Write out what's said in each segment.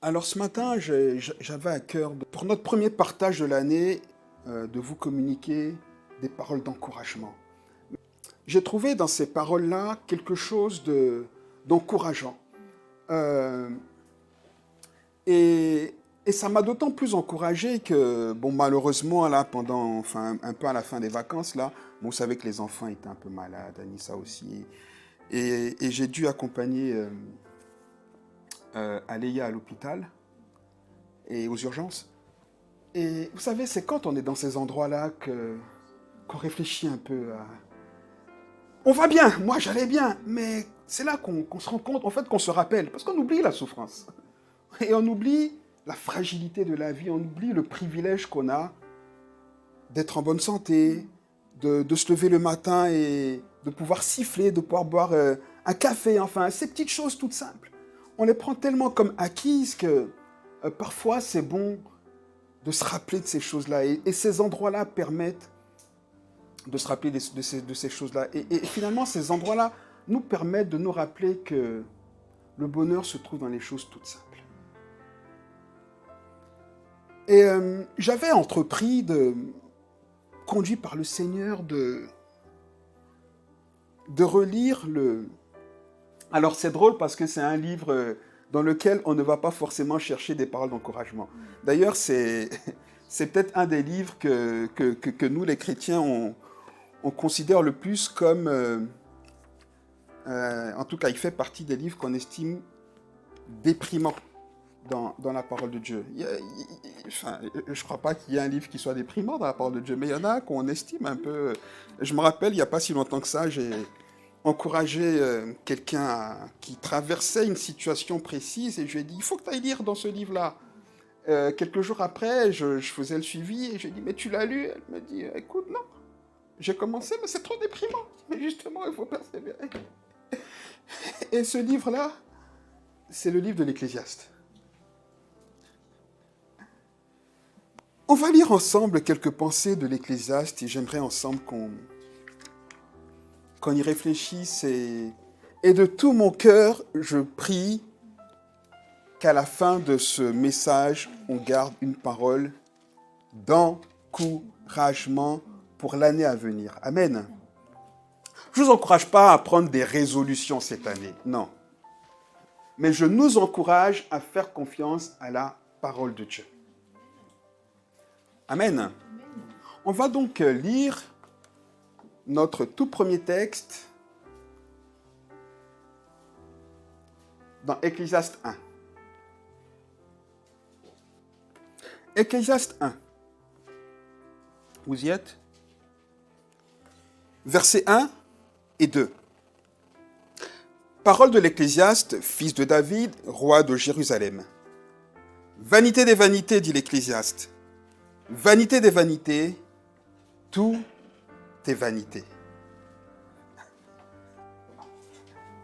Alors ce matin, j'avais à cœur, pour notre premier partage de l'année, de vous communiquer des paroles d'encouragement. J'ai trouvé dans ces paroles-là quelque chose d'encourageant. Euh, et ça m'a d'autant plus encouragé que, bon, malheureusement, là, enfin, un peu à la fin des vacances, là, bon, vous savez que les enfants étaient un peu malades, Anissa aussi, et j'ai dû accompagner Aléa à l'hôpital et aux urgences. Et vous savez, c'est quand on est dans ces endroits-là qu'on réfléchit un peu à... On va bien, moi j'allais bien, mais c'est là qu'on se rend compte, en fait, qu'on se rappelle, parce qu'on oublie la souffrance. Et on oublie la fragilité de la vie, on oublie le privilège qu'on a d'être en bonne santé, de se lever le matin et de pouvoir siffler, de pouvoir boire un café, enfin, ces petites choses toutes simples. On les prend tellement comme acquises que parfois c'est bon de se rappeler de ces choses-là. Et ces endroits-là permettent de se rappeler de ces choses-là. Et finalement, ces endroits-là nous permettent de nous rappeler que le bonheur se trouve dans les choses toutes simples. Et j'avais entrepris, conduit par le Seigneur, de relire le... Alors c'est drôle parce que c'est un livre dans lequel on ne va pas forcément chercher des paroles d'encouragement. D'ailleurs, c'est peut-être un des livres que nous, les chrétiens, on considère le plus comme... en tout cas, il fait partie des livres qu'on estime déprimants dans la parole de Dieu. Enfin, je ne crois pas qu'il y ait un livre qui soit déprimant dans la parole de Dieu, mais il y en a qu'on estime un peu... Je me rappelle, il n'y a pas si longtemps que ça, j'ai encouragé quelqu'un qui traversait une situation précise et je lui ai dit, il faut que tu ailles lire dans ce livre-là. Quelques jours après, je faisais le suivi et je lui ai dit, mais tu l'as lu? Elle me dit, écoute, non. J'ai commencé, mais c'est trop déprimant. Mais justement, il faut persévérer. Et ce livre-là, c'est le livre de l'Ecclésiaste. On va lire ensemble quelques pensées de l'Ecclésiaste et j'aimerais ensemble qu'on y réfléchisse. Et de tout mon cœur, je prie qu'à la fin de ce message, on garde une parole d'encouragement pour l'année à venir. Amen. Je ne vous encourage pas à prendre des résolutions cette année, non. Mais je nous encourage à faire confiance à la parole de Dieu. Amen. On va donc lire notre tout premier texte dans Ecclésiaste 1. Ecclésiaste 1. Vous y êtes? Versets 1 et 2. Parole de l'Ecclésiaste, fils de David, roi de Jérusalem. Vanité des vanités, dit l'Ecclésiaste. Vanité des vanités, tout est vanité.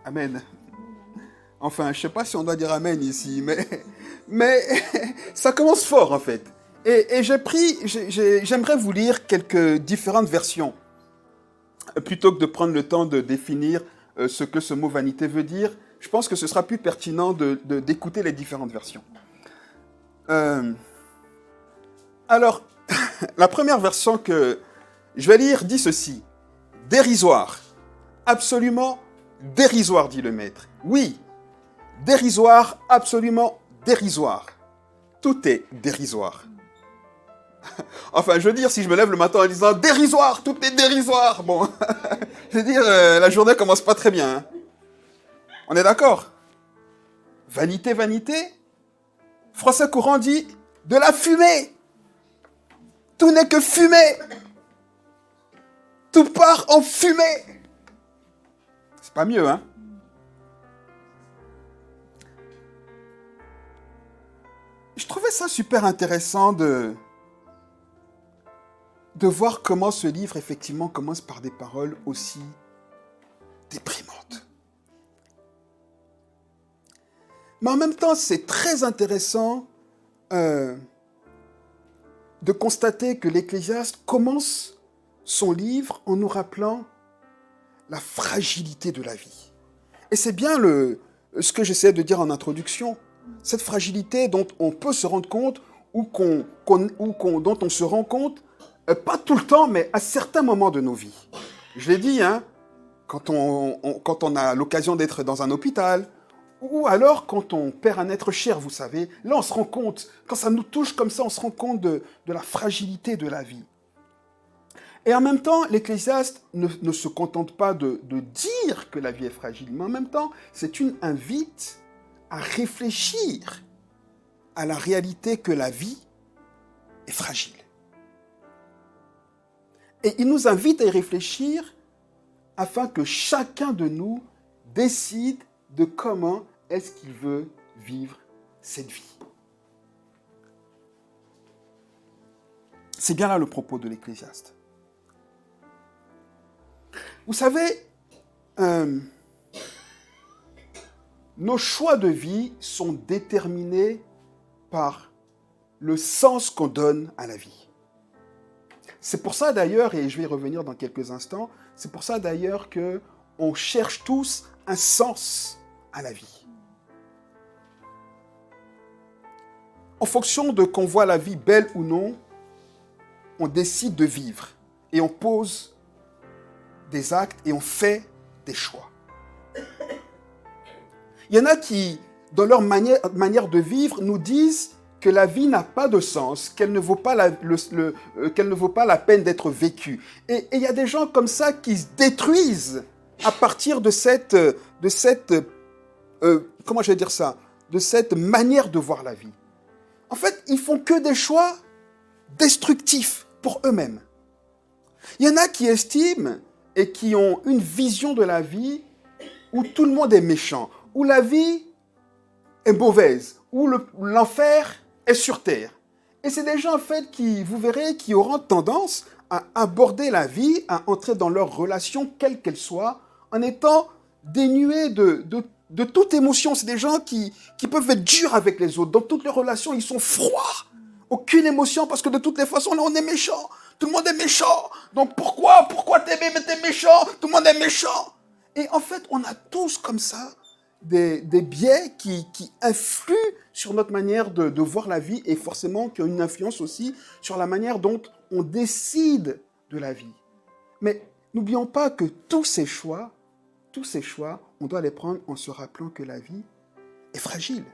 Amen. Enfin, je ne sais pas si on doit dire Amen ici, mais ça commence fort en fait. Et j'aimerais vous lire quelques différentes versions, plutôt que de prendre le temps de définir ce que ce mot vanité veut dire. Je pense que ce sera plus pertinent d'écouter les différentes versions. Alors, la première version que je vais lire dit ceci. Dérisoire. Absolument dérisoire, dit le maître. Oui, dérisoire, absolument dérisoire. Tout est dérisoire. Enfin, je veux dire, si je me lève le matin en disant dérisoire, tout est dérisoire, bon, je veux dire, la journée commence pas très bien. Hein. On est d'accord? Vanité, vanité. Français courant dit de la fumée. Tout n'est que fumée. Tout part en fumée. C'est pas mieux, hein? Je trouvais ça super intéressant de voir comment ce livre, effectivement, commence par des paroles aussi déprimantes. Mais en même temps, c'est très intéressant de constater que l'Ecclésiaste commence son livre en nous rappelant la fragilité de la vie. Et c'est bien ce que j'essaie de dire en introduction. Cette fragilité dont on peut se rendre compte ou dont on se rend compte, pas tout le temps, mais à certains moments de nos vies. Je l'ai dit, hein, quand on a l'occasion d'être dans un hôpital, ou alors quand on perd un être cher, vous savez, là on se rend compte, quand ça nous touche comme ça, on se rend compte de la fragilité de la vie. Et en même temps, l'Ecclésiaste ne se contente pas de dire que la vie est fragile, mais en même temps, c'est une invite à réfléchir à la réalité que la vie est fragile. Et il nous invite à y réfléchir afin que chacun de nous décide de comment est-ce qu'il veut vivre cette vie. C'est bien là le propos de l'Ecclésiaste. Vous savez, nos choix de vie sont déterminés par le sens qu'on donne à la vie. C'est pour ça d'ailleurs, et je vais y revenir dans quelques instants, c'est pour ça d'ailleurs qu'on cherche tous un sens à la vie. En fonction de qu'on voit la vie belle ou non, on décide de vivre et on pose des actes et on fait des choix. Il y en a qui, dans leur manière de vivre, nous disent que la vie n'a pas de sens, qu'elle ne vaut pas la peine d'être vécue. Et il y a des gens comme ça qui se détruisent à partir de cette manière de voir la vie. En fait, ils font que des choix destructifs pour eux-mêmes. Il y en a qui estiment et qui ont une vision de la vie où tout le monde est méchant, où la vie est mauvaise, où l'enfer est sur terre. Et c'est des gens, en fait, qui, vous verrez, qui auront tendance à aborder la vie, à entrer dans leur relation, quelle qu'elle soit, en étant dénués de toute émotion. C'est des gens qui peuvent être durs avec les autres. Dans toutes les relations, ils sont froids. Aucune émotion, parce que de toutes les façons, là, on est méchant. Tout le monde est méchant. Donc pourquoi t'aimer, mais t'es méchant? Tout le monde est méchant. Et en fait, on a tous comme ça des biais qui influent sur notre manière de voir la vie et forcément qui ont une influence aussi sur la manière dont on décide de la vie. Mais n'oublions pas que tous ces choix, on doit les prendre en se rappelant que la vie est fragile.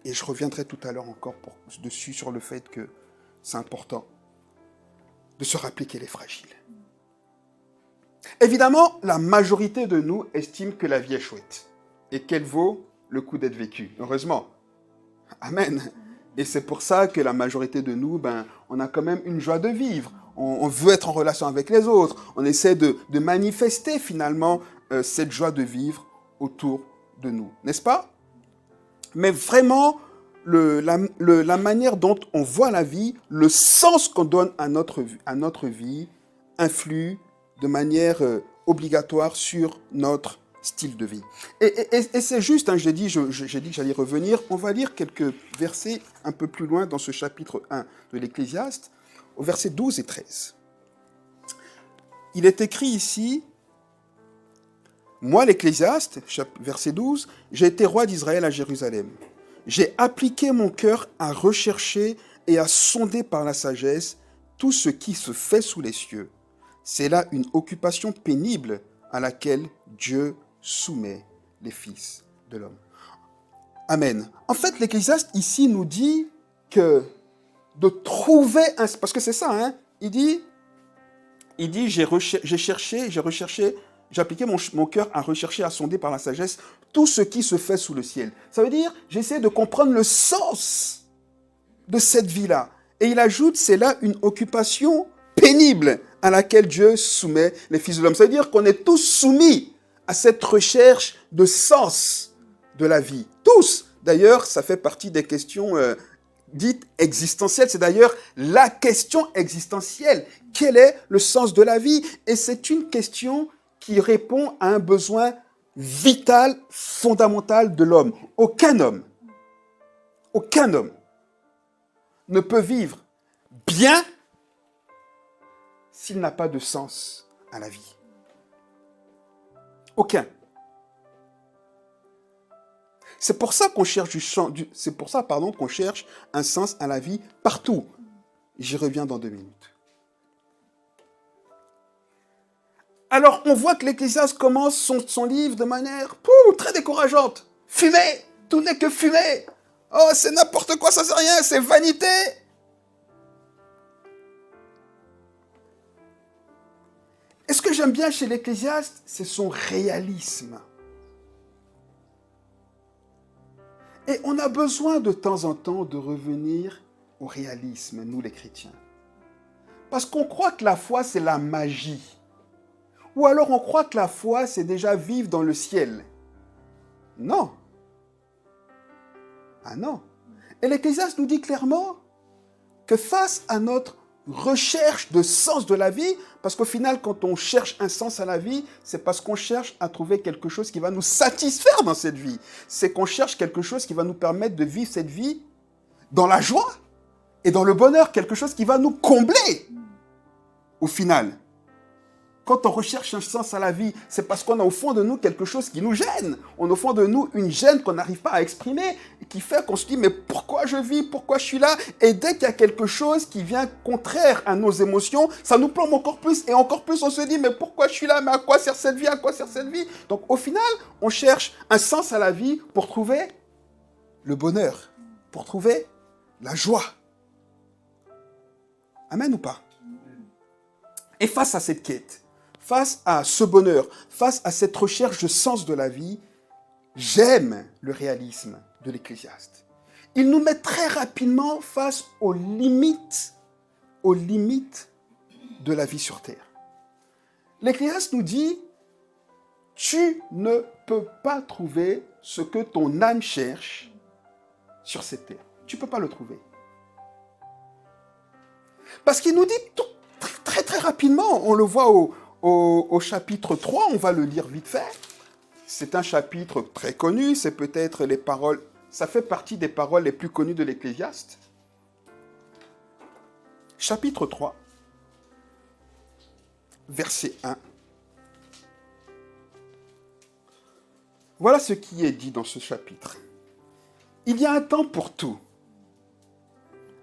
Et je reviendrai tout à l'heure encore dessus sur le fait que c'est important de se rappeler qu'elle est fragile. Évidemment, la majorité de nous estime que la vie est chouette et qu'elle vaut le coup d'être vécue. Heureusement. Amen. Et c'est pour ça que la majorité de nous, on a quand même une joie de vivre. On veut être en relation avec les autres. On essaie de manifester finalement cette joie de vivre autour de nous. N'est-ce pas? Mais vraiment, la manière dont on voit la vie, le sens qu'on donne à notre vie, influe de manière obligatoire sur notre style de vie. Et c'est juste, hein, j'ai dit que j'allais revenir. On va lire quelques versets un peu plus loin dans ce chapitre 1 de l'Ecclésiaste, au verset 12 et 13. Il est écrit ici, « Moi, l'Ecclésiaste, verset 12, j'ai été roi d'Israël à Jérusalem. J'ai appliqué mon cœur à rechercher et à sonder par la sagesse tout ce qui se fait sous les cieux. C'est là une occupation pénible à laquelle Dieu soumet les fils de l'homme. » Amen. En fait, l'Ecclésiaste ici nous dit que de trouver un... Parce que c'est ça, hein. Il dit j'ai recherché, j'ai appliqué mon cœur à rechercher, à sonder par la sagesse tout ce qui se fait sous le ciel. Ça veut dire, j'essaie de comprendre le sens de cette vie-là. Et il ajoute, c'est là une occupation pénible à laquelle Dieu soumet les fils de l'homme. Ça veut dire qu'on est tous soumis à cette recherche de sens de la vie. Tous. D'ailleurs, ça fait partie des questions dites existentielles. C'est d'ailleurs la question existentielle. Quel est le sens de la vie? Et c'est une question qui répond à un besoin vital, fondamental de l'homme. Aucun homme ne peut vivre bien s'il n'a pas de sens à la vie. Aucun. C'est pour ça qu'on cherche c'est pour ça, pardon, qu'on cherche un sens à la vie partout. J'y reviens dans 2 minutes. Alors, on voit que l'Ecclésiaste commence son livre de manière très décourageante. Fumée, tout n'est que fumée. Oh, c'est n'importe quoi, ça c'est rien, c'est vanité. Et ce que j'aime bien chez l'Ecclésiaste, c'est son réalisme. Et on a besoin de temps en temps de revenir au réalisme, nous les chrétiens. Parce qu'on croit que la foi, c'est la magie. Ou alors on croit que la foi, c'est déjà vivre dans le ciel. Non. Ah non. Et l'Ecclésiaste nous dit clairement que face à notre recherche de sens de la vie, parce qu'au final, quand on cherche un sens à la vie, c'est parce qu'on cherche à trouver quelque chose qui va nous satisfaire dans cette vie. C'est qu'on cherche quelque chose qui va nous permettre de vivre cette vie dans la joie et dans le bonheur, quelque chose qui va nous combler au final. Quand on recherche un sens à la vie, c'est parce qu'on a au fond de nous quelque chose qui nous gêne. On a au fond de nous une gêne qu'on n'arrive pas à exprimer, qui fait qu'on se dit, mais pourquoi je vis, pourquoi je suis là? Et dès qu'il y a quelque chose qui vient contraire à nos émotions, ça nous plombe encore plus. Et encore plus, on se dit, mais pourquoi je suis là? Mais à quoi sert cette vie? À quoi sert cette vie? Donc au final, on cherche un sens à la vie pour trouver le bonheur, pour trouver la joie. Amen ou pas? Et face à cette quête, face à ce bonheur, face à cette recherche de sens de la vie, j'aime le réalisme de l'Ecclésiaste. Il nous met très rapidement face aux limites de la vie sur terre. L'Ecclésiaste nous dit, tu ne peux pas trouver ce que ton âme cherche sur cette terre. Tu ne peux pas le trouver. Parce qu'il nous dit très très rapidement, on le voit au chapitre 3, on va le lire vite fait. C'est un chapitre très connu, c'est peut-être les paroles, ça fait partie des paroles les plus connues de l'Ecclésiaste. Chapitre 3, verset 1. Voilà ce qui est dit dans ce chapitre. Il y a un temps pour tout,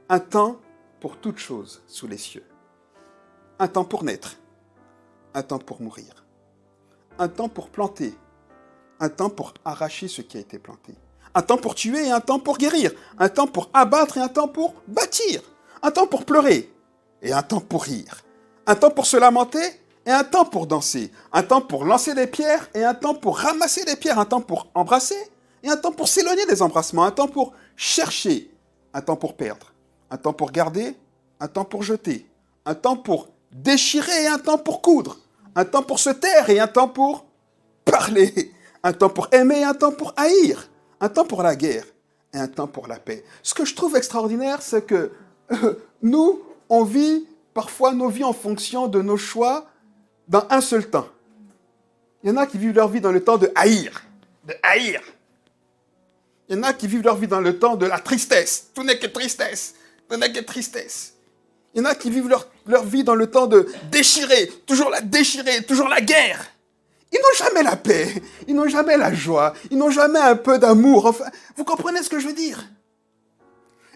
un temps pour toute chose sous les cieux. Un temps pour naître, un temps pour mourir, un temps pour planter, un temps pour arracher ce qui a été planté, un temps pour tuer et un temps pour guérir, un temps pour abattre et un temps pour bâtir, un temps pour pleurer et un temps pour rire, un temps pour se lamenter et un temps pour danser, un temps pour lancer des pierres et un temps pour ramasser des pierres, un temps pour embrasser et un temps pour s'éloigner des embrassements, un temps pour chercher, un temps pour perdre, un temps pour garder, un temps pour jeter, un temps pour déchirer et un temps pour coudre, un temps pour se taire et un temps pour parler, un temps pour aimer et un temps pour haïr, un temps pour la guerre et un temps pour la paix. Ce que je trouve extraordinaire, c'est que nous, on vit parfois nos vies en fonction de nos choix dans un seul temps. Il y en a qui vivent leur vie dans le temps de haïr, de haïr. Il y en a qui vivent leur vie dans le temps de la tristesse. Tout n'est que tristesse, tout n'est que tristesse. Il y en a qui vivent leur vie dans le temps de déchirer, toujours la guerre. Ils n'ont jamais la paix, ils n'ont jamais la joie, ils n'ont jamais un peu d'amour. Enfin, vous comprenez ce que je veux dire?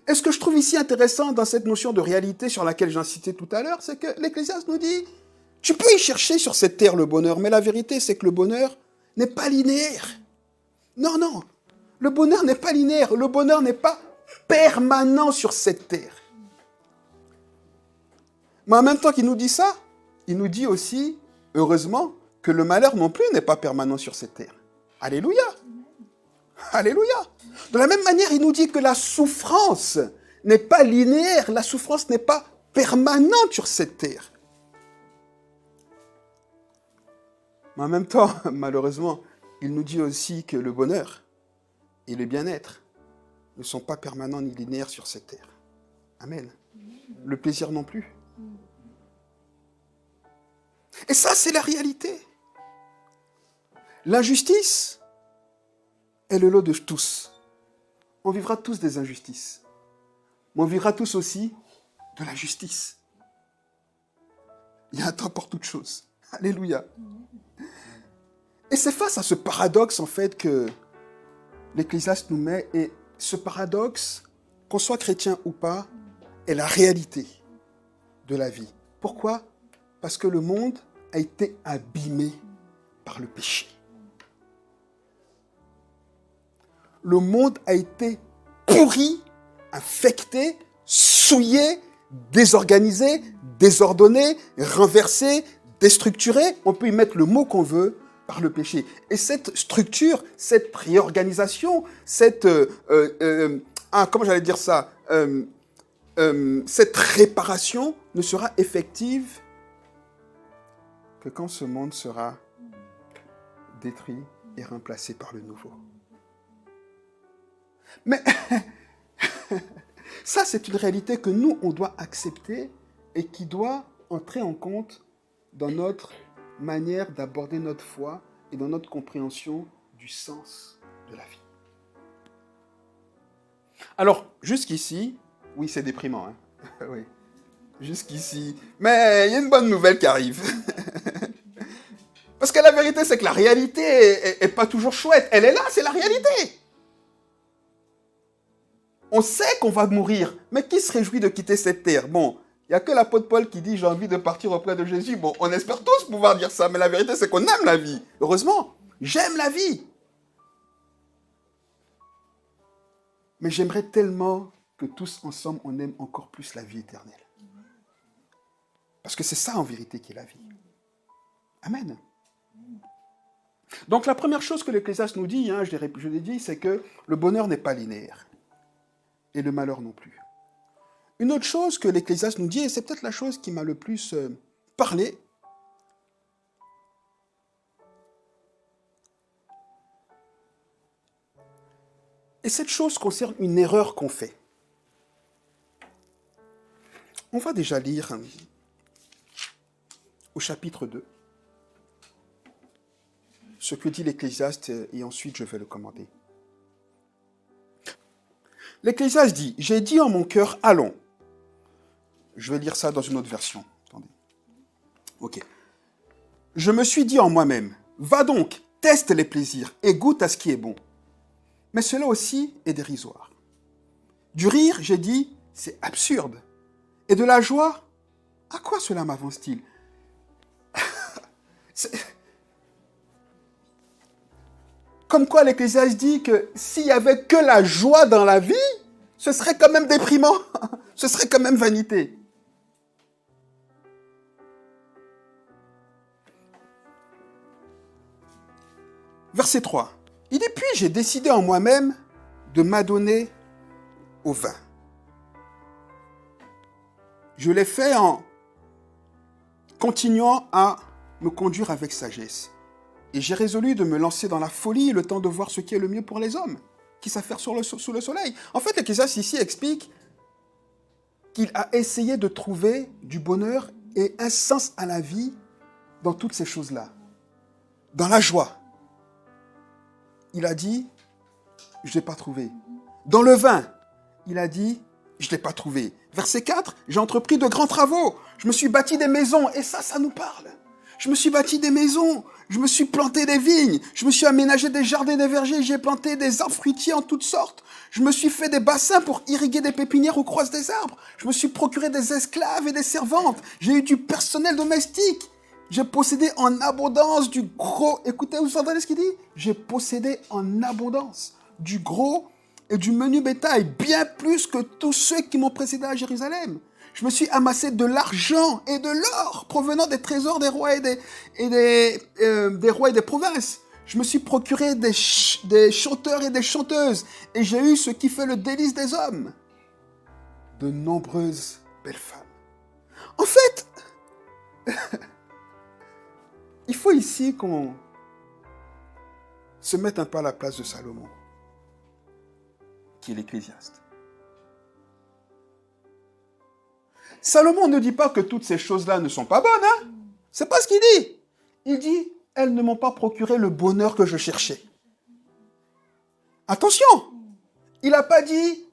Et ce que je trouve ici intéressant dans cette notion de réalité sur laquelle j'insistais tout à l'heure, c'est que l'Ecclésiaste nous dit, tu peux y chercher sur cette terre le bonheur, mais la vérité, c'est que le bonheur n'est pas linéaire. Non, non, le bonheur n'est pas linéaire, le bonheur n'est pas permanent sur cette terre. Mais en même temps qu'il nous dit ça, il nous dit aussi, heureusement, que le malheur non plus n'est pas permanent sur cette terre. Alléluia! Alléluia! De la même manière, il nous dit que la souffrance n'est pas linéaire, la souffrance n'est pas permanente sur cette terre. Mais en même temps, malheureusement, il nous dit aussi que le bonheur et le bien-être ne sont pas permanents ni linéaires sur cette terre. Amen. Le plaisir non plus. Et ça, c'est la réalité. L'injustice est le lot de tous. On vivra tous des injustices. Mais on vivra tous aussi de la justice. Il y a un temps pour toute chose. Alléluia. Et c'est face à ce paradoxe, en fait, que l'Ecclésiaste nous met, et ce paradoxe, qu'on soit chrétien ou pas, est la réalité de la vie. Pourquoi? Parce que le monde a été abîmé par le péché. Le monde a été pourri, infecté, souillé, désorganisé, désordonné, renversé, déstructuré. On peut y mettre le mot qu'on veut par le péché. Et cette structure, cette réorganisation, cette cette réparation ne sera effective que quand ce monde sera détruit et remplacé par le nouveau. Mais ça, c'est une réalité que nous, on doit accepter et qui doit entrer en compte dans notre manière d'aborder notre foi et dans notre compréhension du sens de la vie. Alors, jusqu'ici, oui, c'est déprimant, hein? Oui, jusqu'ici. Mais il y a une bonne nouvelle qui arrive. Parce que la vérité, c'est que la réalité est pas toujours chouette. Elle est là, c'est la réalité. On sait qu'on va mourir, mais qui se réjouit de quitter cette terre? Bon, il n'y a que l'apôtre Paul qui dit « j'ai envie de partir auprès de Jésus ». Bon, on espère tous pouvoir dire ça, mais la vérité, c'est qu'on aime la vie. Heureusement, j'aime la vie. Mais j'aimerais tellement que tous ensemble, on aime encore plus la vie éternelle. Parce que c'est ça, en vérité, qui est la vie. Amen. Donc, la première chose que l'Ecclésiaste nous dit, hein, je l'ai dit, c'est que le bonheur n'est pas linéaire. Et le malheur non plus. Une autre chose que l'Ecclésiaste nous dit, et c'est peut-être la chose qui m'a le plus parlé, et cette chose concerne une erreur qu'on fait. On va déjà lire au chapitre 2 ce que dit l'Ecclésiaste, et ensuite je vais le commenter. L'Ecclésiaste dit, « J'ai dit en mon cœur, allons. » Je vais lire ça dans une autre version. Attendez. Ok. « Je me suis dit en moi-même, va donc, teste les plaisirs et goûte à ce qui est bon. Mais cela aussi est dérisoire. Du rire, j'ai dit, c'est absurde. Et de la joie, à quoi cela m'avance-t-il » Comme quoi l'Ecclésiaste dit que s'il n'y avait que la joie dans la vie, ce serait quand même déprimant, ce serait quand même vanité. Verset 3. Il dit, puis j'ai décidé en moi-même de m'adonner au vin. Je l'ai fait en continuant à me conduire avec sagesse. Et j'ai résolu de me lancer dans la folie le temps de voir ce qui est le mieux pour les hommes, qui savent faire sous le soleil. En fait, l'Ecclésiaste ici explique qu'il a essayé de trouver du bonheur et un sens à la vie dans toutes ces choses-là. Dans la joie. Il a dit, je ne l'ai pas trouvé. Dans le vin, il a dit, je ne l'ai pas trouvé. Verset 4, j'ai entrepris de grands travaux. Je me suis bâti des maisons. Et ça nous parle. Je me suis bâti des maisons. Je me suis planté des vignes. Je me suis aménagé des jardins et des vergers. J'ai planté des arbres fruitiers en toutes sortes. Je me suis fait des bassins pour irriguer des pépinières aux croisses des arbres. Je me suis procuré des esclaves et des servantes. J'ai eu du personnel domestique. J'ai possédé en abondance du gros... Écoutez, vous entendez ce qu'il dit? J'ai possédé en abondance du gros et du menu bétail, bien plus que tous ceux qui m'ont précédé à Jérusalem. Je me suis amassé de l'argent et de l'or provenant des trésors des rois des rois et des provinces. Je me suis procuré des chanteurs et des chanteuses, et j'ai eu ce qui fait le délice des hommes. De nombreuses belles femmes. En fait, il faut ici qu'on se mette un peu à la place de Salomon, qui est l'Ecclésiaste. Salomon ne dit pas que toutes ces choses-là ne sont pas bonnes, hein? C'est pas ce qu'il dit. Il dit, elles ne m'ont pas procuré le bonheur que je cherchais. Attention, il n'a pas dit,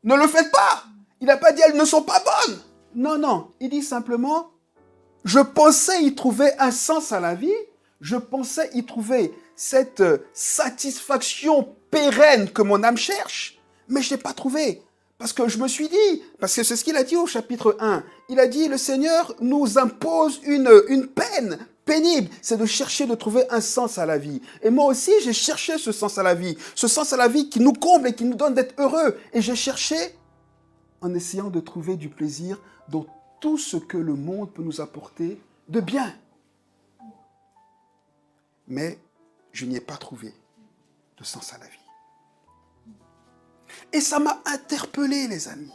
ne le faites pas. Il n'a pas dit, elles ne sont pas bonnes. Non, il dit simplement, je pensais y trouver un sens à la vie, Je pensais y trouver cette satisfaction pérenne que mon âme cherche, mais je n'ai pas trouvé. Parce que je me suis dit, parce que c'est ce qu'il a dit au chapitre 1, il a dit, le Seigneur nous impose une peine pénible, c'est de chercher de trouver un sens à la vie. Et moi aussi, j'ai cherché ce sens à la vie qui nous comble et qui nous donne d'être heureux. Et j'ai cherché en essayant de trouver du plaisir dans tout ce que le monde peut nous apporter de bien. Mais je n'y ai pas trouvé de sens à la vie. Et ça m'a interpellé, les amis.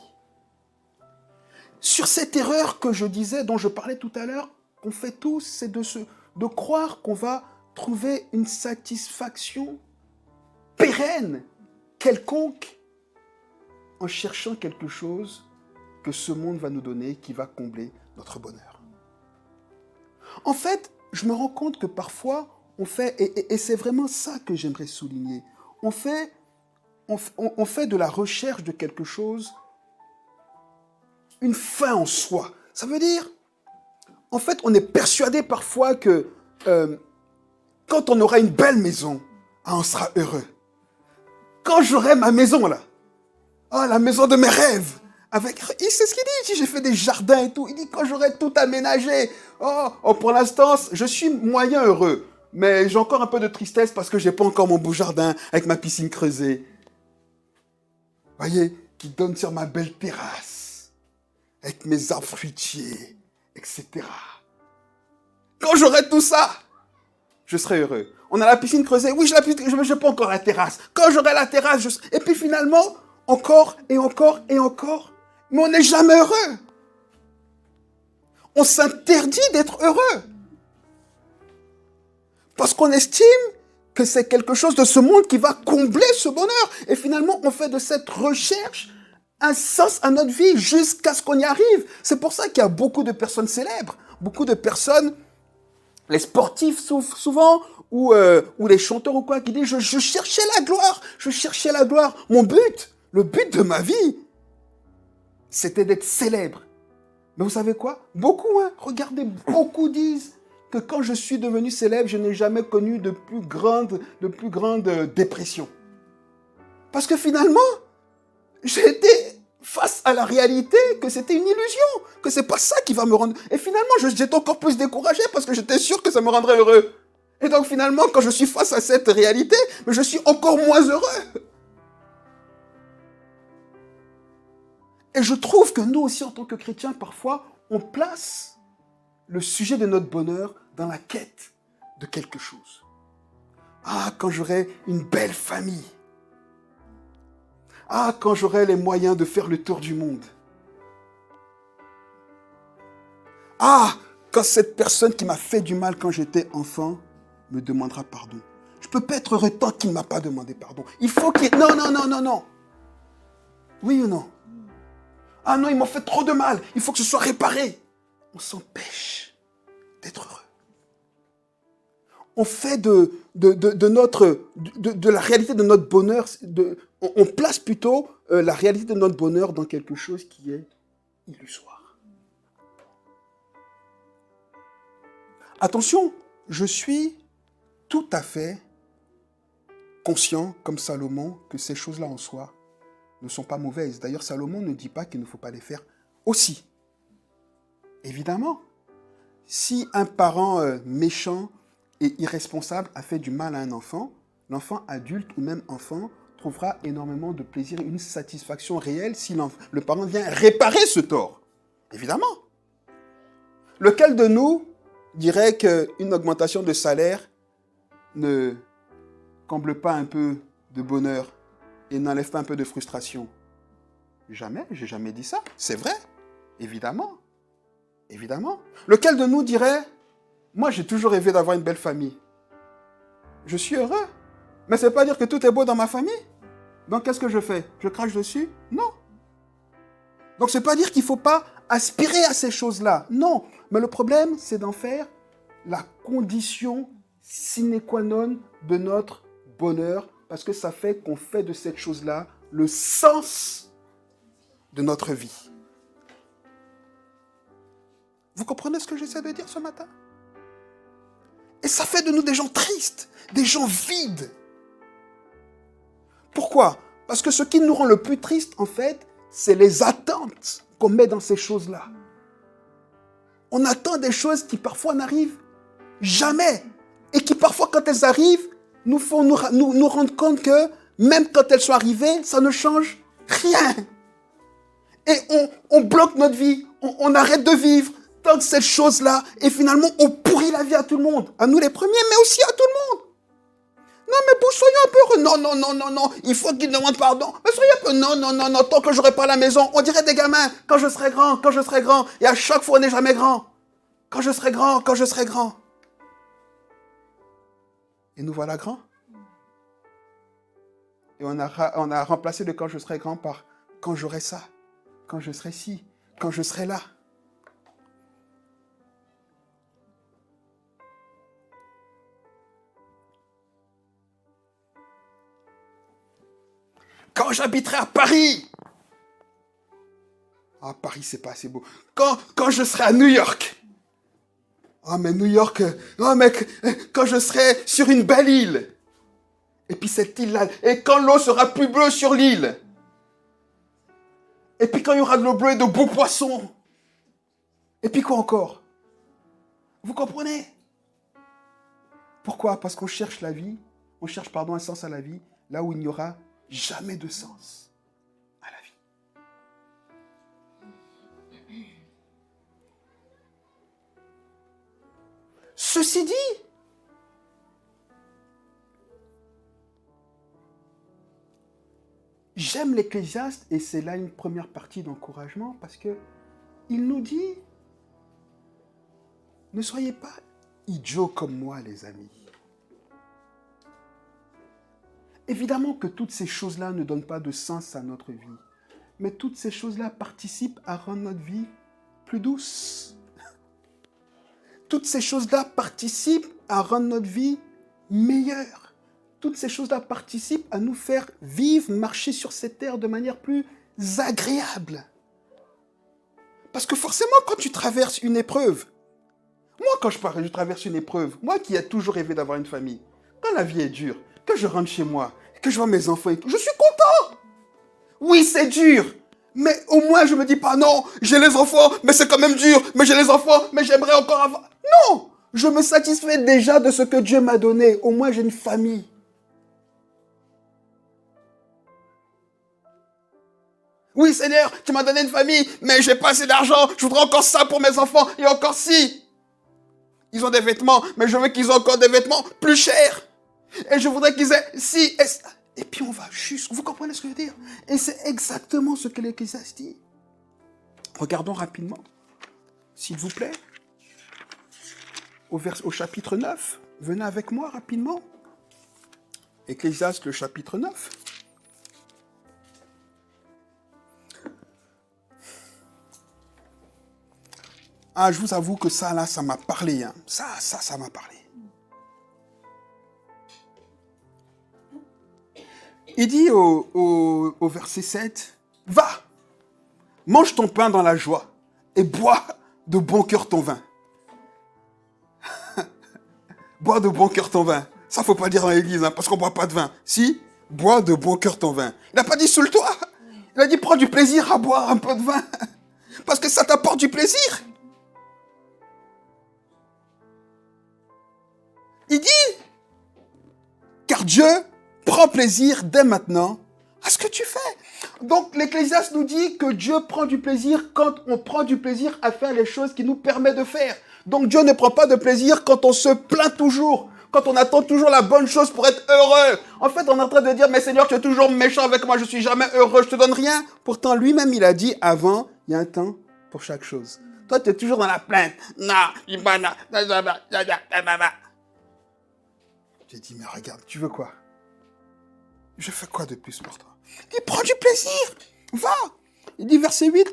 Sur cette erreur que je disais, dont je parlais tout à l'heure, qu'on fait tous, c'est de croire qu'on va trouver une satisfaction pérenne, quelconque, en cherchant quelque chose que ce monde va nous donner, qui va combler notre bonheur. En fait, je me rends compte que parfois, on fait, et c'est vraiment ça que j'aimerais souligner, on fait de la recherche de quelque chose une fin en soi. Ça veut dire, en fait, on est persuadé parfois que quand on aura une belle maison, on sera heureux. Quand j'aurai ma maison là, la maison de mes rêves, c'est ce qu'il dit, j'ai fait des jardins et tout, il dit quand j'aurai tout aménagé, pour l'instant, je suis moyen heureux, mais j'ai encore un peu de tristesse parce que je n'ai pas encore mon beau jardin avec ma piscine creusée. Voyez, qui donne sur ma belle terrasse, avec mes arbres fruitiers, etc. Quand j'aurai tout ça, je serai heureux. On a la piscine creusée, oui, je n'ai pas encore la terrasse. Quand j'aurai la terrasse, et puis finalement, encore et encore et encore, mais on n'est jamais heureux. On s'interdit d'être heureux. Parce qu'on estime que c'est quelque chose de ce monde qui va combler ce bonheur. Et finalement, on fait de cette recherche un sens à notre vie jusqu'à ce qu'on y arrive. C'est pour ça qu'il y a beaucoup de personnes célèbres, beaucoup de personnes, les sportifs souvent, ou les chanteurs ou quoi, qui disent je cherchais la gloire, je cherchais la gloire. Mon but, le but de ma vie, c'était d'être célèbre. Mais vous savez quoi? Regardez, beaucoup disent que quand je suis devenu célèbre, je n'ai jamais connu de plus grande dépression. Parce que finalement, j'ai été face à la réalité que c'était une illusion, que c'est pas ça qui va me rendre... Et finalement, j'étais encore plus découragé parce que j'étais sûr que ça me rendrait heureux. Et donc finalement, quand je suis face à cette réalité, je suis encore moins heureux. Et je trouve que nous aussi, en tant que chrétiens, parfois, on place le sujet de notre bonheur dans la quête de quelque chose. Quand j'aurai une belle famille. Quand j'aurai les moyens de faire le tour du monde. Quand cette personne qui m'a fait du mal quand j'étais enfant me demandera pardon. Je ne peux pas être heureux tant qu'il ne m'a pas demandé pardon. Il faut qu'il... Non. Oui ou non? Non, ils m'ont fait trop de mal. Il faut que ce soit réparé. On s'empêche d'être heureux. On fait de la réalité de notre bonheur, on place plutôt la réalité de notre bonheur dans quelque chose qui est illusoire. Attention, je suis tout à fait conscient, comme Salomon, que ces choses-là en soi ne sont pas mauvaises. D'ailleurs, Salomon ne dit pas qu'il ne faut pas les faire aussi. Évidemment, si un parent méchant et irresponsable a fait du mal à un enfant, l'enfant adulte ou même enfant trouvera énormément de plaisir et une satisfaction réelle si le parent vient réparer ce tort. Évidemment. Lequel de nous dirait qu'une augmentation de salaire ne comble pas un peu de bonheur et n'enlève pas un peu de frustration? Jamais, j'ai jamais dit ça. C'est vrai, évidemment. Évidemment. Lequel de nous dirait, moi j'ai toujours rêvé d'avoir une belle famille. Je suis heureux. Mais ça ne veut pas dire que tout est beau dans ma famille. Donc qu'est-ce que je fais? Je crache dessus? Non. Donc ça ne veut pas dire qu'il ne faut pas aspirer à ces choses-là. Non. Mais le problème, c'est d'en faire la condition sine qua non de notre bonheur, parce que ça fait qu'on fait de cette chose-là le sens de notre vie. Vous comprenez ce que j'essaie de dire ce matin? Et ça fait de nous des gens tristes, des gens vides. Pourquoi? Parce que ce qui nous rend le plus triste, en fait, c'est les attentes qu'on met dans ces choses-là. On attend des choses qui parfois n'arrivent jamais. Et qui parfois, quand elles arrivent, nous font nous rendre compte que même quand elles sont arrivées, ça ne change rien. Et on bloque notre vie, on arrête de vivre tant que cette chose-là, et finalement, on pourrit la vie à tout le monde. À nous les premiers, mais aussi à tout le monde. Non, mais pour soyez un peu heureux. Non. Il faut qu'il demande pardon. Mais soyez un peu... Non. Tant que j'aurai pas à la maison, on dirait des gamins. Quand je serai grand. Et à chaque fois, on n'est jamais grand. Quand je serai grand. Et nous voilà grands. Et on a remplacé le quand je serai grand par quand j'aurai ça. Quand je serai ci. Quand je serai là. Quand j'habiterai à Paris. Ah, Paris, c'est pas assez beau. Quand je serai à New York. Ah, mais New York. Oh, mais quand je serai sur une belle île. Et puis cette île-là. Et quand l'eau sera plus bleue sur l'île. Et puis quand il y aura de l'eau bleue et de beaux poissons. Et puis quoi encore? Vous comprenez? Pourquoi? Parce qu'on cherche la vie. On cherche, un sens à la vie. Là où il n'y aura jamais de sens à la vie. Ceci dit, j'aime l'Ecclésiaste, et c'est là une première partie d'encouragement, parce que il nous dit, ne soyez pas idiots comme moi, les amis. Évidemment que toutes ces choses-là ne donnent pas de sens à notre vie. Mais toutes ces choses-là participent à rendre notre vie plus douce. Toutes ces choses-là participent à rendre notre vie meilleure. Toutes ces choses-là participent à nous faire vivre, marcher sur cette terre de manière plus agréable. Parce que forcément, quand tu traverses une épreuve, moi quand je traverse une épreuve, moi qui ai toujours rêvé d'avoir une famille, quand la vie est dure, que je rentre chez moi, que je vois mes enfants et tout, je suis content. Oui, c'est dur. Mais au moins, je me dis pas, non, j'ai les enfants, mais c'est quand même dur. Mais j'ai les enfants, mais j'aimerais encore avoir... Non, je me satisfais déjà de ce que Dieu m'a donné. Au moins, j'ai une famille. Oui, Seigneur, tu m'as donné une famille, mais j'ai pas assez d'argent. Je voudrais encore ça pour mes enfants et encore si. Ils ont des vêtements, mais je veux qu'ils aient encore des vêtements plus chers. Et je voudrais qu'ils aient si et ça. Et puis on va juste... Vous comprenez ce que je veux dire? Et c'est exactement ce que l'Ecclésiaste dit. Regardons rapidement, s'il vous plaît, au chapitre 9. Venez avec moi rapidement. Ecclésiaste, le chapitre 9. Ah, je vous avoue que ça, là, ça m'a parlé. Hein. Ça m'a parlé. Il dit au verset 7, « Va, mange ton pain dans la joie et bois de bon cœur ton vin. » Bois de bon cœur ton vin. Ça, faut pas dire dans l'église, hein, parce qu'on boit pas de vin. Si, bois de bon cœur ton vin. Il n'a pas dit saoule-toi. Il a dit prends du plaisir à boire un peu de vin. Parce que ça t'apporte du plaisir. Il dit, car Dieu prend plaisir dès maintenant à ce que tu fais. Donc l'Ecclésiaste nous dit que Dieu prend du plaisir quand on prend du plaisir à faire les choses qu'il nous permet de faire. Donc Dieu ne prend pas de plaisir quand on se plaint toujours, quand on attend toujours la bonne chose pour être heureux. En fait, on est en train de dire, mais Seigneur, tu es toujours méchant avec moi, je suis jamais heureux, je te donne rien. Pourtant, lui-même, il a dit avant, il y a un temps pour chaque chose. Toi, tu es toujours dans la plainte. J'ai dit, mais regarde, tu veux quoi? Je fais quoi de plus pour toi? Il prend du plaisir. Va. Il dit, verset 8,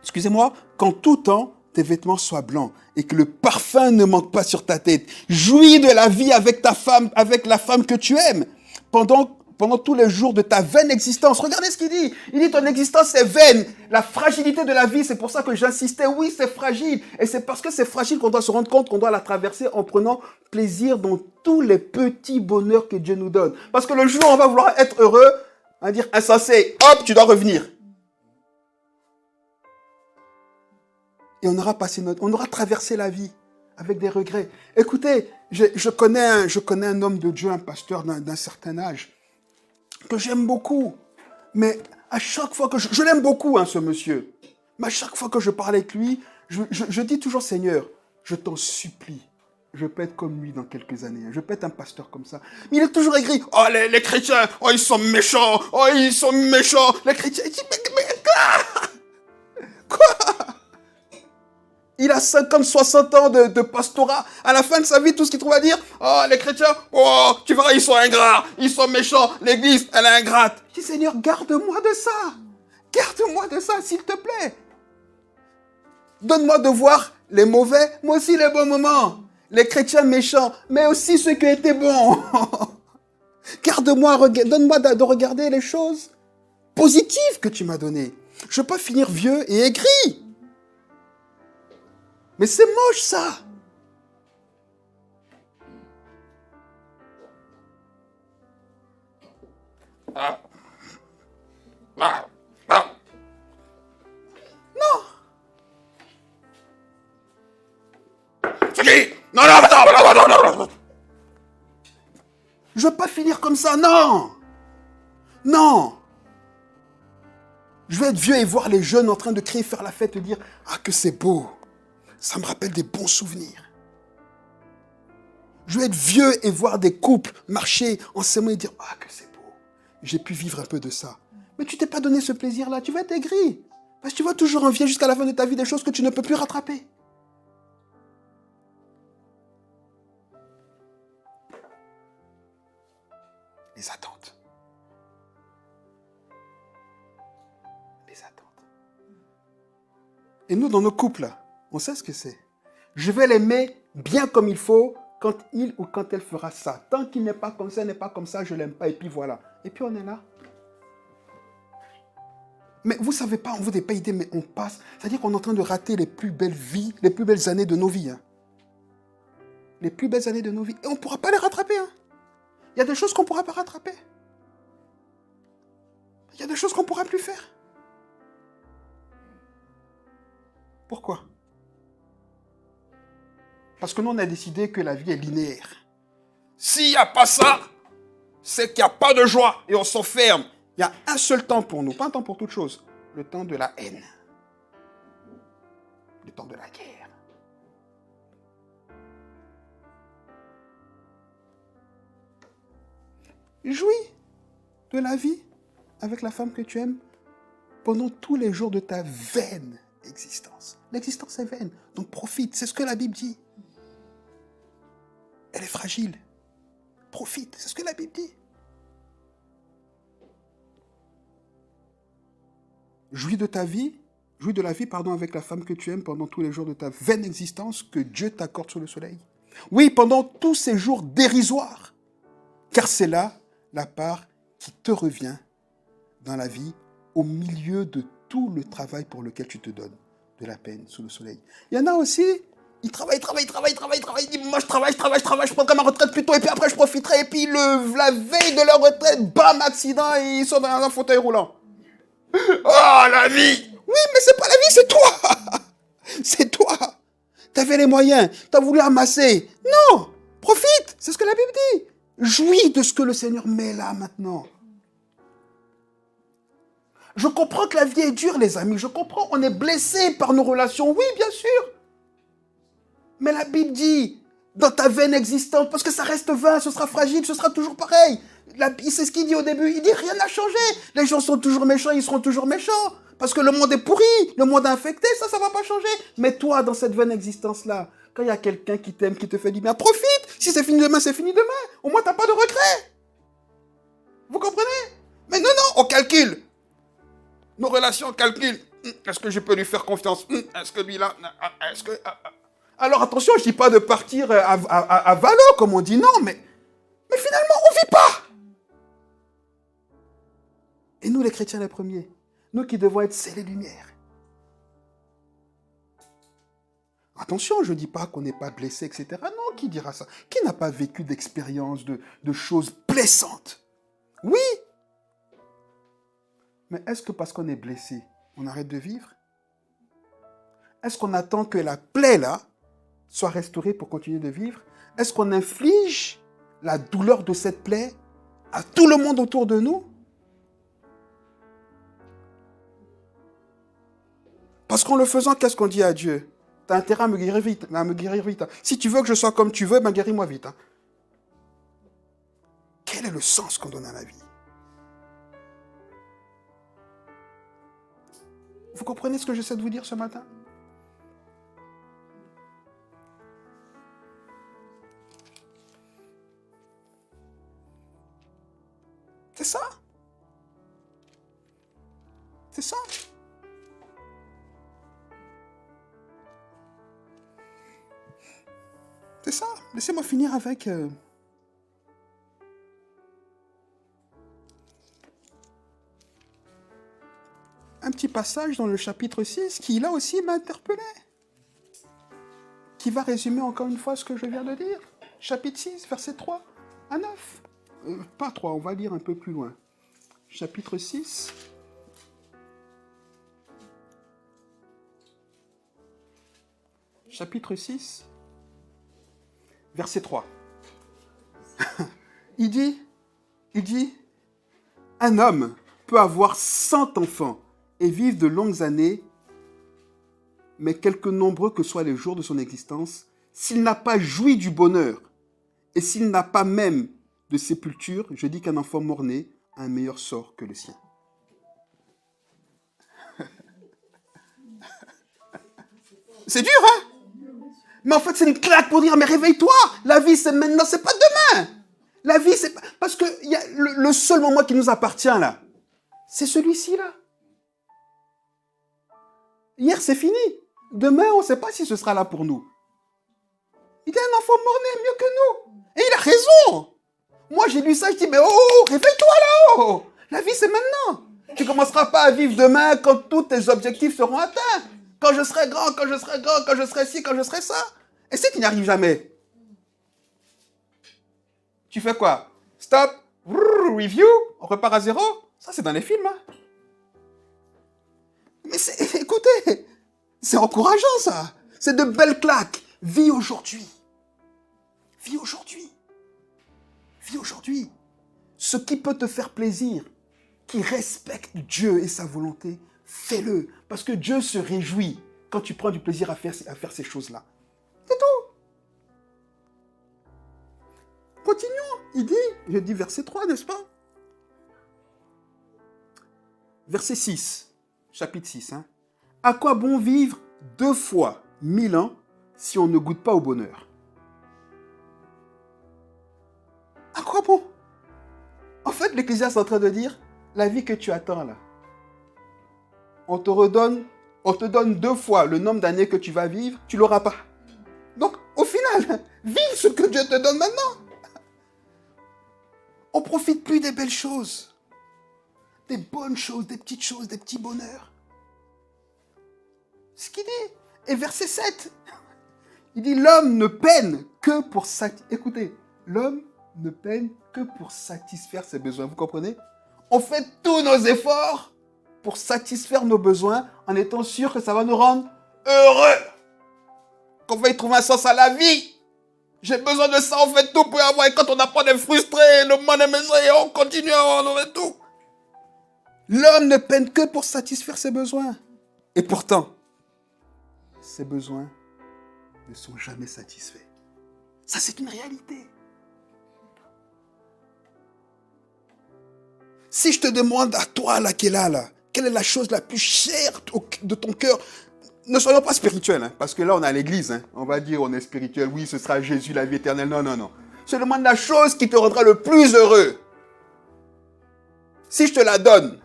excusez-moi, qu'en tout temps, tes vêtements soient blancs et que le parfum ne manque pas sur ta tête. Jouis de la vie avec ta femme, avec la femme que tu aimes, pendant pendant tous les jours de ta vaine existence. Regardez ce qu'il dit. Il dit ton existence est vaine. La fragilité de la vie, c'est pour ça que j'insistais. Oui, c'est fragile. Et c'est parce que c'est fragile qu'on doit se rendre compte qu'on doit la traverser en prenant plaisir dans tous les petits bonheurs que Dieu nous donne. Parce que le jour où on va vouloir être heureux, on va dire insensé, hop, tu dois revenir. Et on aura traversé la vie avec des regrets. Écoutez, je connais un homme de Dieu, un pasteur d'un certain âge, que j'aime beaucoup. Mais à chaque fois que je l'aime beaucoup, hein, ce monsieur. Mais à chaque fois que je parle avec lui, je dis toujours, Seigneur, je t'en supplie, je peux être comme lui dans quelques années. Je peux être un pasteur comme ça. Mais il est toujours aigri. Oh, les chrétiens, oh, ils sont méchants. Oh, ils sont méchants. Les chrétiens, il dit, mais quoi? Il a 50, 60 ans de pastorat. À la fin de sa vie, tout ce qu'il trouve à dire, oh, les chrétiens, oh, tu verras, ils sont ingrats, ils sont méchants, l'église, elle est ingrate. Je dis, Seigneur, garde-moi de ça. Garde-moi de ça, s'il te plaît. Donne-moi de voir les mauvais, mais aussi les bons moments. Les chrétiens méchants, mais aussi ceux qui étaient bons. Garde-moi, donne-moi de regarder les choses positives que tu m'as données. Je ne veux pas finir vieux et aigri. Mais c'est moche, ça. Non. Non. Je veux pas finir comme ça, non. Non. Je veux être vieux et voir les jeunes en train de crier, faire la fête et dire « Ah, que c'est beau. Ça me rappelle des bons souvenirs. » Je veux être vieux et voir des couples marcher en s'aimant et dire « Ah, que c'est beau. J'ai pu vivre un peu de ça. » Mais tu t'es pas donné ce plaisir-là. Tu vas être aigri. Parce que tu vas toujours envier jusqu'à la fin de ta vie des choses que tu ne peux plus rattraper. Les attentes. Les attentes. Et nous, dans nos couples, on sait ce que c'est. Je vais l'aimer bien comme il faut quand il ou quand elle fera ça. Tant qu'il n'est pas comme ça, je ne l'aime pas. Et puis voilà. Et puis on est là. Mais vous ne savez pas, on ne vous a pas idée, mais on passe. C'est-à-dire qu'on est en train de rater les plus belles vies, les plus belles années de nos vies. Hein. Les plus belles années de nos vies. Et on ne pourra pas les rattraper. Hein. Il y a des choses qu'on ne pourra pas rattraper. Il y a des choses qu'on ne pourra plus faire. Pourquoi? Parce que nous, on a décidé que la vie est linéaire. S'il n'y a pas ça, c'est qu'il n'y a pas de joie. Et on s'enferme. Il y a un seul temps pour nous, pas un temps pour toute chose. Le temps de la haine. Le temps de la guerre. Jouis de la vie avec la femme que tu aimes pendant tous les jours de ta vaine existence. L'existence est vaine, donc profite. C'est ce que la Bible dit. Elle est fragile. Profite, c'est ce que la Bible dit. Jouis de ta vie, jouis de la vie, avec la femme que tu aimes pendant tous les jours de ta vaine existence que Dieu t'accorde sous le soleil. Oui, pendant tous ces jours dérisoires. Car c'est là la part qui te revient dans la vie au milieu de tout le travail pour lequel tu te donnes de la peine sous le soleil. Il y en a aussi, ils travaillent, ils disent, moi je travaille, je prendrai ma retraite plus tôt, et puis après je profiterai, et puis la veille de leur retraite, bam, accident, et ils sont dans un fauteuil roulant. Oh, la vie! Oui, mais c'est pas la vie, c'est toi! C'est toi! T'avais les moyens, t'as voulu amasser. Non! Profite! C'est ce que la Bible dit. Jouis de ce que le Seigneur met là maintenant. Je comprends que la vie est dure, les amis. Je comprends, on est blessé par nos relations. Oui, bien sûr. Mais la Bible dit, dans ta vaine existence, parce que ça reste vain, ce sera fragile, ce sera toujours pareil. C'est ce qu'il dit au début. Il dit, rien n'a changé. Les gens sont toujours méchants, ils seront toujours méchants. Parce que le monde est pourri, le monde est infecté, ça ne va pas changer. Mais toi, dans cette vaine existence-là, quand il y a quelqu'un qui t'aime, qui te fait du bien, profite. Si c'est fini demain, c'est fini demain. Au moins, tu n'as pas de regret. Vous comprenez? Mais non, on calcule. Nos relations, on calcule. Est-ce que je peux lui faire confiance? Est-ce que lui là? Est-ce que... Alors attention, je ne dis pas de partir à valo, comme on dit, non, mais finalement, on ne vit pas. nous les chrétiens les premiers. Nous qui devons être sel et lumière. Attention, je ne dis pas qu'on n'est pas blessé, etc. Non, qui dira ça? Qui n'a pas vécu d'expériences, de choses blessantes? Oui. Mais est-ce que parce qu'on est blessé, on arrête de vivre? Est-ce qu'on attend que la plaie, là, soit restaurée pour continuer de vivre? Est-ce qu'on inflige la douleur de cette plaie à tout le monde autour de nous? Parce qu'en le faisant, qu'est-ce qu'on dit à Dieu? Tu as intérêt à me guérir vite, Si tu veux que je sois comme tu veux, ben guéris-moi vite. Quel est le sens qu'on donne à la vie? Vous comprenez ce que j'essaie de vous dire ce matin? C'est ça. C'est ça. C'est ça. Laissez-moi finir avec... un petit passage dans le chapitre 6 qui, là aussi, m'a interpellé. Qui va résumer encore une fois ce que je viens de dire. Chapitre 6, versets 3 à 9. Pas 3, on va lire un peu plus loin. Chapitre 6. Chapitre 6. Verset 3. il dit, un homme peut avoir 100 enfants et vivre de longues années, mais quelque nombreux que soient les jours de son existence, s'il n'a pas joui du bonheur et s'il n'a pas même de sépulture, je dis qu'un enfant mort-né a un meilleur sort que le sien. C'est dur, hein? Mais en fait, c'est une claque pour dire, mais réveille-toi, la vie, c'est maintenant, c'est pas demain. La vie, c'est pas... Parce que y a le seul moment qui nous appartient, là, c'est celui-ci, là. Hier, c'est fini. Demain, on ne sait pas si ce sera là pour nous. Il est un enfant mort-né mieux que nous. Et il a raison. Moi, j'ai lu ça, je dis, mais oh, réveille-toi là-haut. La vie, c'est maintenant. Tu ne commenceras pas à vivre demain quand tous tes objectifs seront atteints. Quand je serai grand, quand je serai grand, quand je serai ci, quand je serai ça. Et c'est qu'il n'y arrive jamais. Tu fais quoi? Stop, review, on repart à zéro. Ça, c'est dans les films. Hein. Mais écoutez, c'est encourageant, ça. C'est de belles claques. Vis aujourd'hui. Vis aujourd'hui. Vis aujourd'hui. Ce qui peut te faire plaisir, qui respecte Dieu et sa volonté, fais-le. Parce que Dieu se réjouit quand tu prends du plaisir à faire ces choses-là. C'est tout. Continuons. Il dit, je dis verset 3, n'est-ce pas? Verset 6, chapitre 6. Hein. À quoi bon vivre 2 fois 1000 ans si on ne goûte pas au bonheur? À quoi bon? En fait, l'Ecclésiaste est en train de dire, la vie que tu attends là, on te donne 2 fois le nombre d'années que tu vas vivre, tu ne l'auras pas. Donc, au final, vis ce que Dieu te donne maintenant. On ne profite plus des belles choses, des bonnes choses, des petites choses, des petits bonheurs. C'est ce qu'il dit. Et verset 7, il dit, l'homme ne peine que pour Écoutez, l'homme ne peine que pour satisfaire ses besoins. Vous comprenez? On fait tous nos efforts pour satisfaire nos besoins en étant sûr que ça va nous rendre heureux. Qu'on va y trouver un sens à la vie. J'ai besoin de ça, on fait tout pour avoir. Et quand on apprend d'être frustré, le monde est maison et on continue, on fait tout. L'homme ne peine que pour satisfaire ses besoins. Et pourtant, ses besoins ne sont jamais satisfaits. Ça, c'est une réalité. Si je te demande à toi, là, qui est là, quelle est la chose la plus chère de ton cœur? Ne soyons pas spirituels, hein, parce que là, on est à l'église. Hein, on va dire, on est spirituel. Oui, ce sera Jésus, la vie éternelle. Non, non, non. Je te demande la chose qui te rendra le plus heureux. Si je te la donne,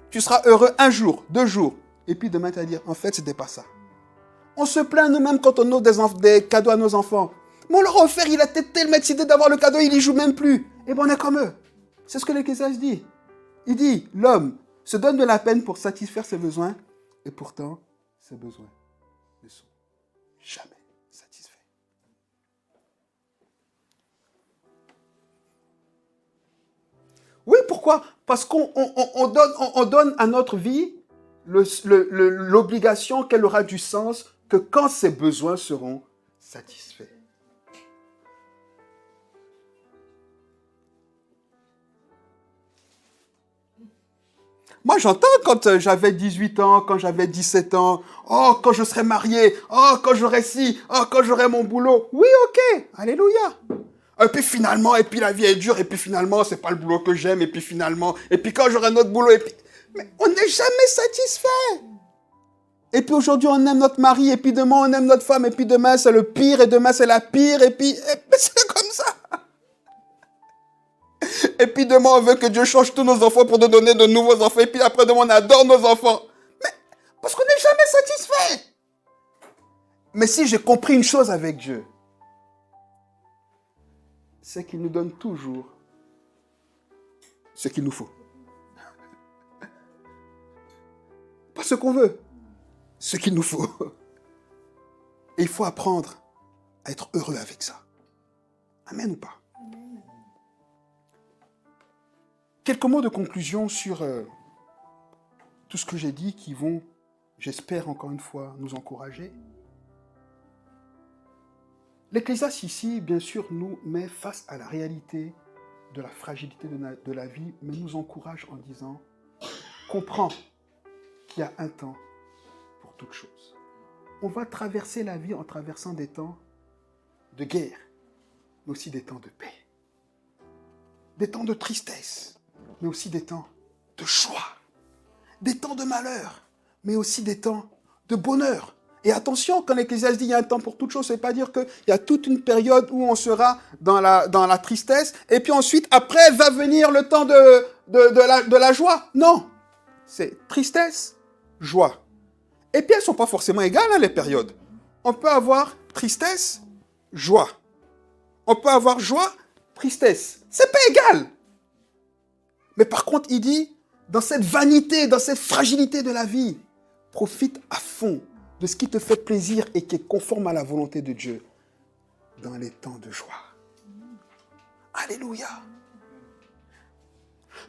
tu seras heureux 1 jour, 2 jours. Et puis demain, tu vas dire, en fait, c'était pas ça. On se plaint nous-mêmes quand on offre des cadeaux à nos enfants. Mais on leur a offert, il a tellement excité d'avoir le cadeau, il n'y joue même plus. Et bien, on est comme eux. C'est ce que l'Ecclésiaste dit. Il dit, l'homme se donne de la peine pour satisfaire ses besoins, et pourtant, ses besoins ne sont jamais satisfaits. Oui, pourquoi? Parce qu'on donne à notre vie l'obligation qu'elle aura du sens que quand ses besoins seront satisfaits. Moi, j'entends quand j'avais 18 ans, quand j'avais 17 ans, oh, quand je serai marié, oh, quand j'aurai ci, oh, quand j'aurai mon boulot. Oui, ok, alléluia. Et puis finalement, et puis la vie est dure, et puis finalement, c'est pas le boulot que j'aime, et puis finalement, et puis quand j'aurai notre boulot, et puis... Mais on n'est jamais satisfait. Et puis aujourd'hui, on aime notre mari, et puis demain, on aime notre femme, et puis demain, c'est le pire, et demain, c'est la pire, et puis c'est comme ça. Et puis demain, on veut que Dieu change tous nos enfants pour nous donner de nouveaux enfants. Et puis après demain, on adore nos enfants. Mais parce qu'on n'est jamais satisfait. Mais si j'ai compris une chose avec Dieu, c'est qu'il nous donne toujours ce qu'il nous faut. Pas ce qu'on veut, ce qu'il nous faut. Et il faut apprendre à être heureux avec ça. Amen ou pas? Quelques mots de conclusion sur tout ce que j'ai dit qui vont, j'espère encore une fois, nous encourager. L'Ecclésiaste ici, bien sûr, nous met face à la réalité de la fragilité de la vie, mais nous encourage en disant « Comprends qu'il y a un temps pour toute chose. » On va traverser la vie en traversant des temps de guerre, mais aussi des temps de paix, des temps de tristesse, mais aussi des temps de joie, des temps de malheur, mais aussi des temps de bonheur. Et attention, quand l'Ecclésiaste dit qu'il y a un temps pour toute chose, ça ne veut pas dire qu'il y a toute une période où on sera dans la tristesse, et puis ensuite, après, va venir le temps de la joie. Non, c'est tristesse, joie. Et puis, elles ne sont pas forcément égales, hein, les périodes. On peut avoir tristesse, joie. On peut avoir joie, tristesse. C'est pas égal. Mais par contre, il dit, dans cette vanité, dans cette fragilité de la vie, profite à fond de ce qui te fait plaisir et qui est conforme à la volonté de Dieu dans les temps de joie. Alléluia.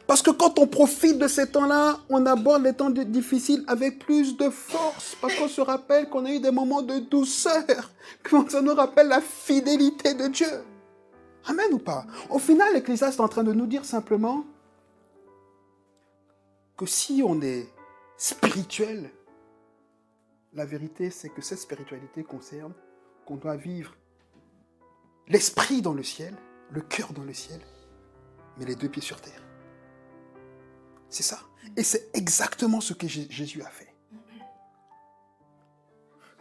Parce que quand on profite de ces temps-là, on aborde les temps difficiles avec plus de force. Parce qu'on se rappelle qu'on a eu des moments de douceur. Quand ça nous rappelle la fidélité de Dieu. Amen ou pas? Au final, l'Ecclésiaste est en train de nous dire simplement que si on est spirituel, la vérité, c'est que cette spiritualité concerne qu'on doit vivre l'esprit dans le ciel, le cœur dans le ciel, mais les deux pieds sur terre. C'est ça. Et c'est exactement ce que Jésus a fait.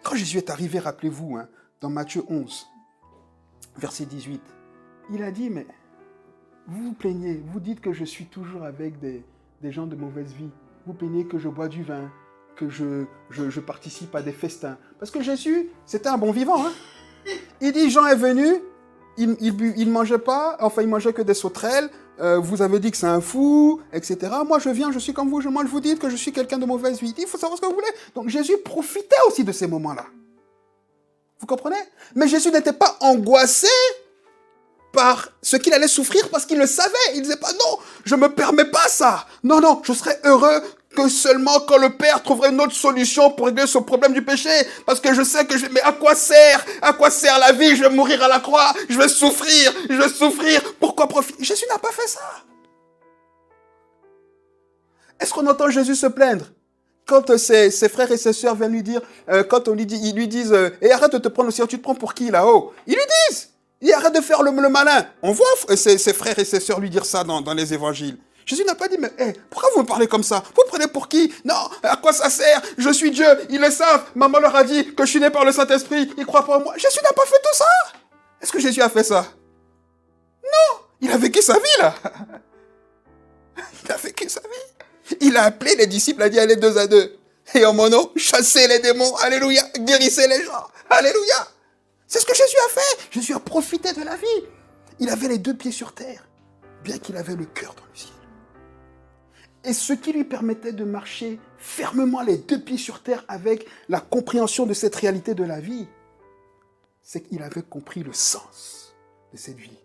Quand Jésus est arrivé, rappelez-vous, hein, dans Matthieu 11, verset 18, il a dit, mais vous vous plaignez, vous dites que je suis toujours avec des gens de mauvaise vie. Vous plaignez que je bois du vin, que je participe à des festins. Parce que Jésus, c'était un bon vivant. Hein? Il dit, Jean est venu, il mangeait pas, enfin il mangeait que des sauterelles, vous avez dit que c'est un fou, etc. Moi je viens, je suis comme vous, je mange, vous dites que je suis quelqu'un de mauvaise vie. Il faut savoir ce que vous voulez. Donc Jésus profitait aussi de ces moments-là. Vous comprenez? Mais Jésus n'était pas angoissé par ce qu'il allait souffrir parce qu'il le savait. Il disait pas, non, je me permets pas ça. Non, non, je serai heureux que seulement quand le Père trouverait une autre solution pour régler ce problème du péché. Parce que je sais que mais à quoi sert la vie? Je vais mourir à la croix, je vais souffrir. Pourquoi profiter? Jésus n'a pas fait ça. Est-ce qu'on entend Jésus se plaindre? Quand ses frères et ses sœurs viennent lui dire, quand on lui dit, ils lui disent, et arrête de te prendre au sérieux, tu te prends pour qui là-haut? Ils lui disent, et arrête de faire le malin. On voit ses frères et ses sœurs lui dire ça dans les évangiles. Jésus n'a pas dit, mais pourquoi vous me parlez comme ça? Vous prenez pour qui? Non, à quoi ça sert? Je suis Dieu, ils le savent. Maman leur a dit que je suis né par le Saint-Esprit, ils croient pas en moi. Jésus n'a pas fait tout ça. Est-ce que Jésus a fait ça? Non, il a vécu sa vie là. Il a vécu sa vie. Il a appelé les disciples, a dit allez 2 à 2. Et en mon nom, chassez les démons, alléluia, guérissez les gens, alléluia. C'est ce que Jésus a fait. Jésus a profité de la vie. Il avait les 2 pieds sur terre, bien qu'il avait le cœur dans le ciel. Et ce qui lui permettait de marcher fermement les 2 pieds sur terre avec la compréhension de cette réalité de la vie, c'est qu'il avait compris le sens de cette vie.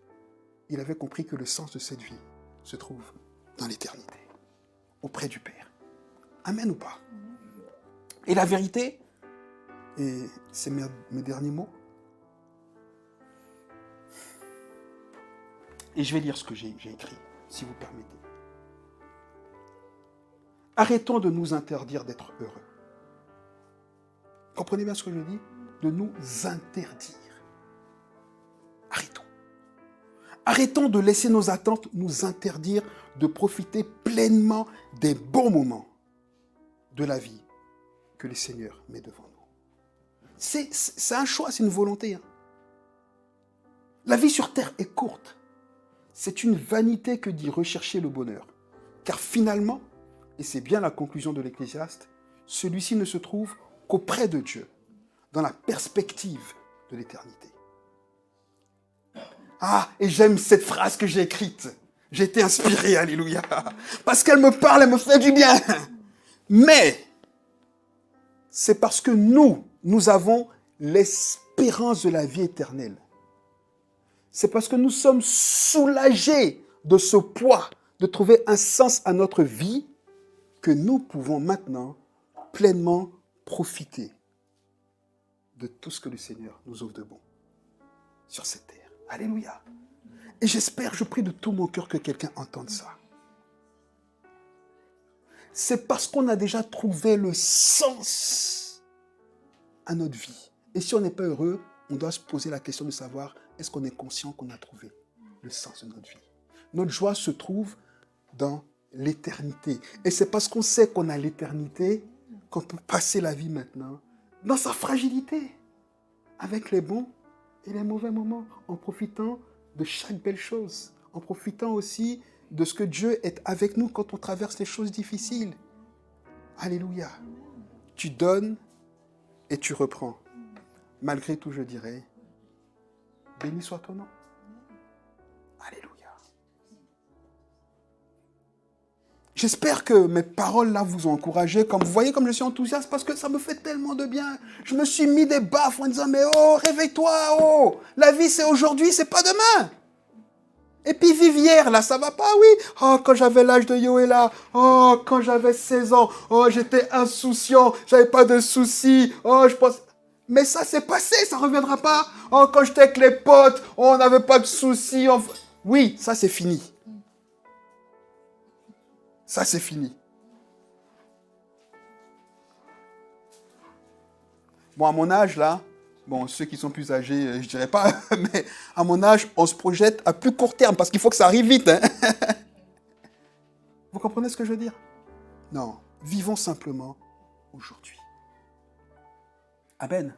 Il avait compris que le sens de cette vie se trouve dans l'éternité, auprès du Père. Amen ou pas? Et la vérité, et c'est mes derniers mots, et je vais lire ce que j'ai écrit, si vous permettez. Arrêtons de nous interdire d'être heureux. Comprenez bien ce que je dis? De nous interdire. Arrêtons. Arrêtons de laisser nos attentes nous interdire de profiter pleinement des bons moments de la vie que le Seigneur met devant nous. C'est un choix, c'est une volonté. Hein. La vie sur terre est courte. C'est une vanité que d'y rechercher le bonheur. Car finalement, et c'est bien la conclusion de l'Ecclésiaste, celui-ci ne se trouve qu'auprès de Dieu, dans la perspective de l'éternité. Ah, et j'aime cette phrase que j'ai écrite. J'ai été inspiré, alléluia. Parce qu'elle me parle, elle me fait du bien. Mais, c'est parce que nous avons l'espérance de la vie éternelle. C'est parce que nous sommes soulagés de ce poids, de trouver un sens à notre vie, que nous pouvons maintenant pleinement profiter de tout ce que le Seigneur nous offre de bon sur cette terre. Alléluia. Et j'espère, je prie de tout mon cœur que quelqu'un entende ça. C'est parce qu'on a déjà trouvé le sens à notre vie. Et si on n'est pas heureux, on doit se poser la question de savoir, est-ce qu'on est conscient qu'on a trouvé le sens de notre vie? Notre joie se trouve dans l'éternité. Et c'est parce qu'on sait qu'on a l'éternité qu'on peut passer la vie maintenant dans sa fragilité, avec les bons et les mauvais moments, en profitant de chaque belle chose, en profitant aussi de ce que Dieu est avec nous quand on traverse les choses difficiles. Alléluia. Tu donnes et tu reprends. Malgré tout, je dirais, béni soit ton nom. Alléluia. J'espère que mes paroles là vous ont encouragé. Comme vous voyez, comme je suis enthousiaste, parce que ça me fait tellement de bien. Je me suis mis des baffes en disant, mais oh, réveille-toi, oh, la vie c'est aujourd'hui, c'est pas demain. Et puis vive hier, là, ça va pas, oui. Oh, quand j'avais l'âge de Yoéla, oh, quand j'avais 16 ans, oh, j'étais insouciant, j'avais pas de soucis, oh, je pense... Mais ça c'est passé, ça reviendra pas. Oh, quand j'étais avec les potes, oh, on n'avait pas de soucis. Oui, ça c'est fini. Ça, c'est fini. Bon, à mon âge, là, bon, ceux qui sont plus âgés, je dirais pas, mais à mon âge, on se projette à plus court terme, parce qu'il faut que ça arrive vite. Hein. Vous comprenez ce que je veux dire? Non, vivons simplement aujourd'hui. Amen.